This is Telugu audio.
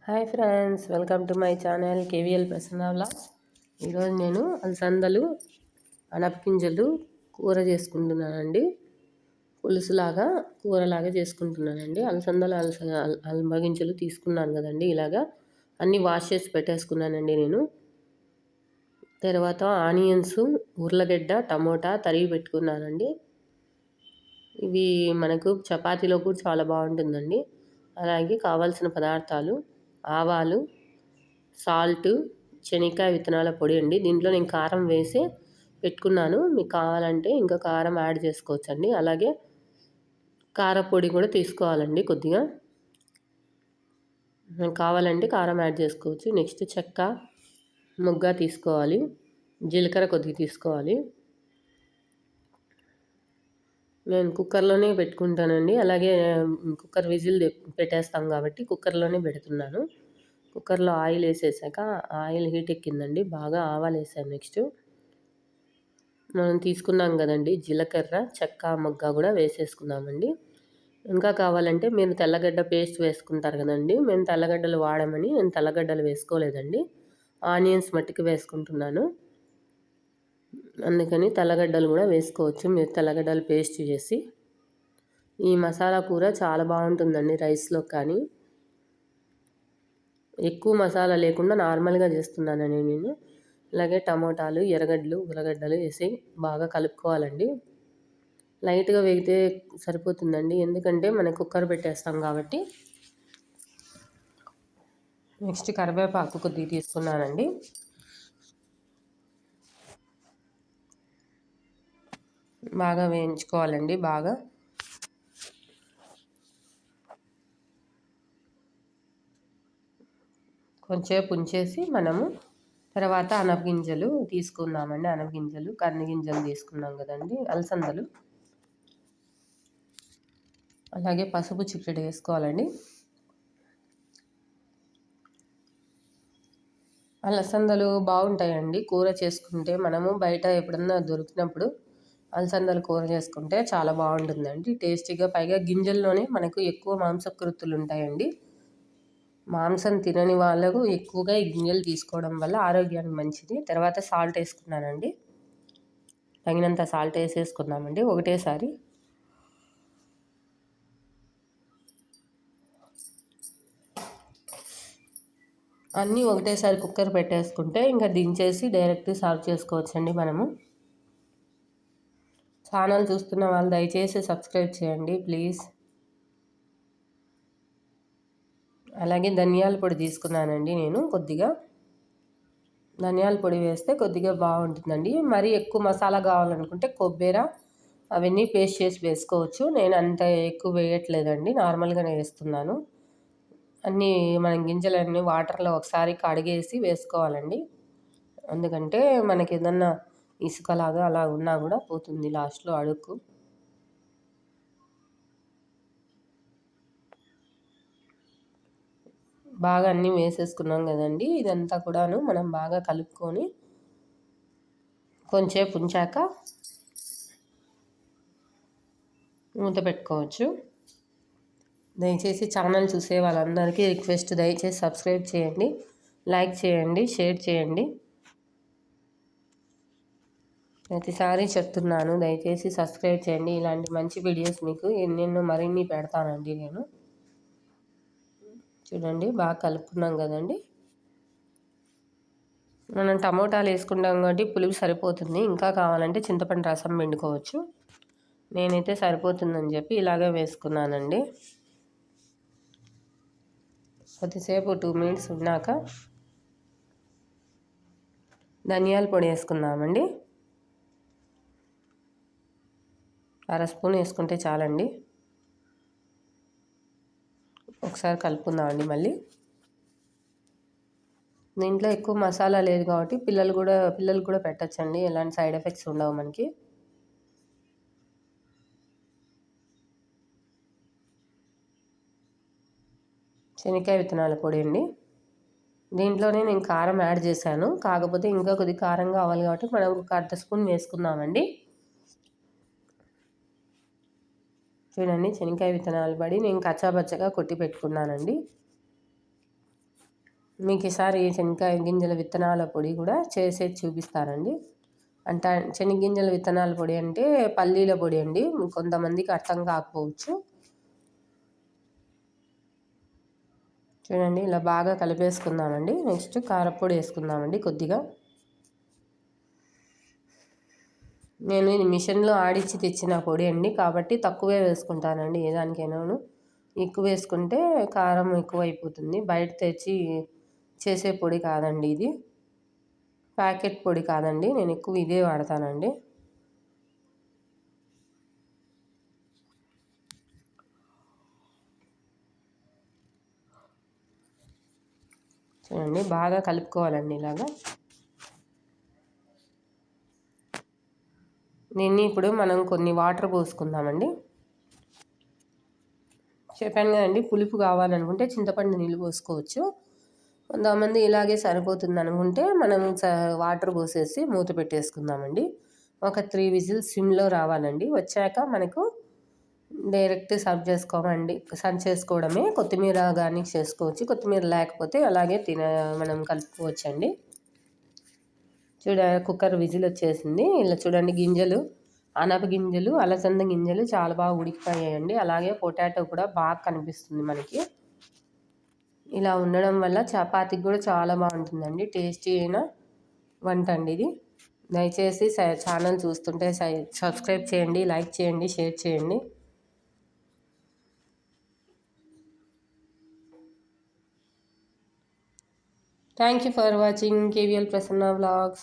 Hi friends, welcome to my channel KVL Prasanna vlogs. ఈరోజు నేను అలసందలు అనపగింజలు కూర చేసుకుంటున్నానండి. పులుసులాగా కూరలాగా చేసుకుంటున్నానండి. అనపగింజలు తీసుకున్నాను కదండి. ఇలాగా అన్నీ వాష్ చేసి పెట్టేసుకున్నానండి నేను. తర్వాత ఆనియన్స్, ఉర్లగడ్డ, టమోటా తరిగి పెట్టుకున్నానండి. ఇవి మనకు చపాతీలో కూడా చాలా బాగుంటుందండి. అలాగే కావాల్సిన పదార్థాలు: ఆవాలు, సాల్ట్, శనక్కాయ విత్తనాల పొడి అండి. దీంట్లో నేను కారం వేసి పెట్టుకున్నాను. మీకు కావాలంటే ఇంకా కారం యాడ్ చేసుకోవచ్చండి. అలాగే కారపొడి కూడా తీసుకోవాలండి కొద్దిగా. కావాలంటే కారం యాడ్ చేసుకోవచ్చు. నెక్స్ట్ చెక్క, మొగ్గ తీసుకోవాలి. జీలకర్ర కొద్దిగా తీసుకోవాలి. నేను కుక్కర్లోనే పెట్టుకుంటానండి. అలాగే కుక్కర్ విజిల్ పెట్టేస్తాం కాబట్టి కుక్కర్లోనే పెడుతున్నాను. కుక్కర్లో ఆయిల్ వేసేసాక ఆయిల్ హీట్ ఎక్కిందండి. బాగా ఆవాలు వేసాను. నెక్స్ట్ మనం తీసుకున్నాం కదండి జీలకర్ర, చెక్క, మొగ్గ కూడా వేసేసుకున్నామండి. ఇంకా కావాలంటే మీరు తెల్లగడ్డ పేస్ట్ వేసుకుంటారు కదండి. మేము తెల్లగడ్డలు వాడమని నేను తెల్లగడ్డలు వేసుకోలేదండి. ఆనియన్స్ మట్టికి వేసుకుంటున్నాను. అందుకని తెల్లగడ్డలు కూడా వేసుకోవచ్చు మీరు తెల్లగడ్డలు పేస్ట్ చేసి. ఈ మసాలా కూర చాలా బాగుంటుందండి రైస్లో. కానీ ఎక్కువ మసాలా లేకుండా నార్మల్గా చేస్తున్నానండి నేను. అలాగే టమోటాలు, ఎర్రగడ్డలు, ఉల్లగడ్డలు వేసి బాగా కలుపుకోవాలండి. లైట్గా వేగితే సరిపోతుందండి, ఎందుకంటే మనం కుక్కర్ పెట్టేస్తాం కాబట్టి. నెక్స్ట్ కరివేపాకు కొద్దిగా తీసుకున్నానండి. బాగా వేయించుకోవాలండి. బాగా కొంచెంసేపు ఉంచేసి మనము తర్వాత అనపగింజలు తీసుకున్నామండి. అనపగింజలు, కందిగింజలు తీసుకున్నాం కదండి, అలసందలు. అలాగే పసుపు చిక్కటి వేసుకోవాలండి. అలసందలు బాగుంటాయండి కూర చేసుకుంటే. మనము బయట ఎప్పుడన్నా దొరికినప్పుడు అలసందలు కూర చేసుకుంటే చాలా బాగుంటుందండి, టేస్టీగా. పైగా గింజల్లోనే మనకు ఎక్కువ మాంసకృతులు ఉంటాయండి. మాంసం తినని వాళ్ళకు ఎక్కువగా ఈ గింజలు తీసుకోవడం వల్ల ఆరోగ్యానికి మంచిది. తర్వాత సాల్ట్ వేసుకున్నానండి. తగినంత సాల్ట్ వేసేసుకున్నామండి ఒకటేసారి. అన్నీ ఒకటేసారి కుక్కర్ పెట్టేసుకుంటే ఇంకా దించేసి డైరెక్ట్ సర్వ్ చేసుకోవచ్చండి మనము. ఛానల్ చూస్తున్న వాళ్ళు దయచేసి సబ్స్క్రైబ్ చేయండి ప్లీజ్. అలాగే ధనియాల పొడి తీసుకున్నానండి నేను. కొద్దిగా ధనియాల పొడి వేస్తే కొద్దిగా బాగుంటుందండి. మరీ ఎక్కువ మసాలా కావాలనుకుంటే కొబ్బరి అవన్నీ పేస్ట్ చేసి వేసుకోవచ్చు. నేను అంత ఎక్కువ వేయట్లేదండి, నార్మల్గానే వేస్తున్నాను. అన్నీ మనం గింజలన్నీ వాటర్లో ఒకసారి కడిగేసి వేసుకోవాలండి. ఎందుకంటే మనకి ఏదన్నా ఇసుకలాగా అలా ఉన్నా కూడా పోతుంది లాస్ట్లో అడుగు. బాగా అన్నీ వేసేసుకున్నాం కదండి. ఇదంతా కూడాను మనం బాగా కలుపుకొని కొంచెంసేపు ఉంచాక మూత పెట్టుకోవచ్చు. దయచేసి ఛానల్ చూసే వాళ్ళందరికీ రిక్వెస్ట్, దయచేసి సబ్స్క్రైబ్ చేయండి, లైక్ చేయండి, షేర్ చేయండి. ప్రతిసారి చెప్తున్నాను, దయచేసి సబ్స్క్రైబ్ చేయండి. ఇలాంటి మంచి వీడియోస్ మీకు ఎన్నెన్నో మరిన్ని పెడతానండి నేను. చూడండి బాగా కలుపుకున్నాం కదండి. మనం టమోటాలు వేసుకుంటాం కాబట్టి పులుపు సరిపోతుంది. ఇంకా కావాలంటే చింతపండు రసం పిండుకోవచ్చు. నేనైతే సరిపోతుందని చెప్పి ఇలాగే వేసుకున్నానండి. కొద్దిసేపు 2 మినిట్స్ ఉన్నాక ధనియాల పొడి వేసుకుందామండి. 1/2 స్పూన్ వేసుకుంటే చాలండి. ఒకసారి కలుపుకుందామండి మళ్ళీ. దీంట్లో ఎక్కువ మసాలా లేదు కాబట్టి పిల్లలు కూడా పెట్టచ్చండి, ఎలాంటి సైడ్ ఎఫెక్ట్స్ ఉండవు మనకి. శనక్కాయ విత్తనాల పొడి అండి. దీంట్లోనే నేను కారం యాడ్ చేశాను, కాకపోతే ఇంకా కొద్దిగా కారం కావాలి కాబట్టి మనం ఒక 1/2 స్పూన్ వేసుకుందామండి. చూడండి శనక్కాయ విత్తనాల పొడి నేను కచ్చాపచ్చగా కొట్టి పెట్టుకున్నానండి. మీకు ఈసారి శనక్కాయ గింజల విత్తనాల పొడి కూడా చేసేది చూపిస్తానండి. అంటే శనగగింజల విత్తనాల పొడి అంటే పల్లీల పొడి అండి, కొంతమందికి అర్థం కాకపోవచ్చు. చూడండి ఇలా బాగా కలిపేసుకుందామండి. నెక్స్ట్ కారపొడి వేసుకుందామండి కొద్దిగా. నేను ఇది మిషన్లో ఆడిచ్చి తెచ్చిన పొడి అండి, కాబట్టి తక్కువే వేసుకుంటానండి. ఏ దానికైనాను ఎక్కువ వేసుకుంటే కారం ఎక్కువ అయిపోతుంది. బయట తెచ్చి చేసే పొడి కాదండి ఇది, ప్యాకెట్ పొడి కాదండి. నేను ఎక్కువ ఇదే వాడతానండి. చూడండి బాగా కలుపుకోవాలండి ఇలాగా. దీన్ని ఇప్పుడు మనం కొన్ని వాటర్ పోసుకుందామండి. చెప్పాను కదండి, పులుపు కావాలనుకుంటే చింతపండు నీళ్ళు పోసుకోవచ్చు. కొంతమంది ఇలాగే సరిపోతుంది అనుకుంటే మనం వాటర్ పోసేసి మూత పెట్టేసుకుందామండి. ఒక 3 విజిల్స్ సిమ్లో రావాలండి. వచ్చాక మనకు డైరెక్ట్ సర్వ్ చేసుకోవడమే. కొత్తిమీర గార్నిష్ చేసుకోవచ్చు. కొత్తిమీర లేకపోతే అలాగే మనం కలుపుకోవచ్చండి. కుక్కర్ విజిల్ వచ్చేసింది. ఇలా చూడండి, గింజలు అనప గింజలు, అలసంద గింజలు చాలా బాగా ఉడికిపోయాయండి. అలాగే పొటాటో కూడా బాగా కనిపిస్తుంది మనకి. ఇలా ఉండడం వల్ల చపాతీకి కూడా చాలా బాగుంటుందండి. టేస్టీ అయిన వంట అండి ఇది. దయచేసి ఛానల్ చూస్తుంటే సబ్స్క్రైబ్ చేయండి, లైక్ చేయండి, షేర్ చేయండి. Thank you for watching KVL Prasanna Vlogs.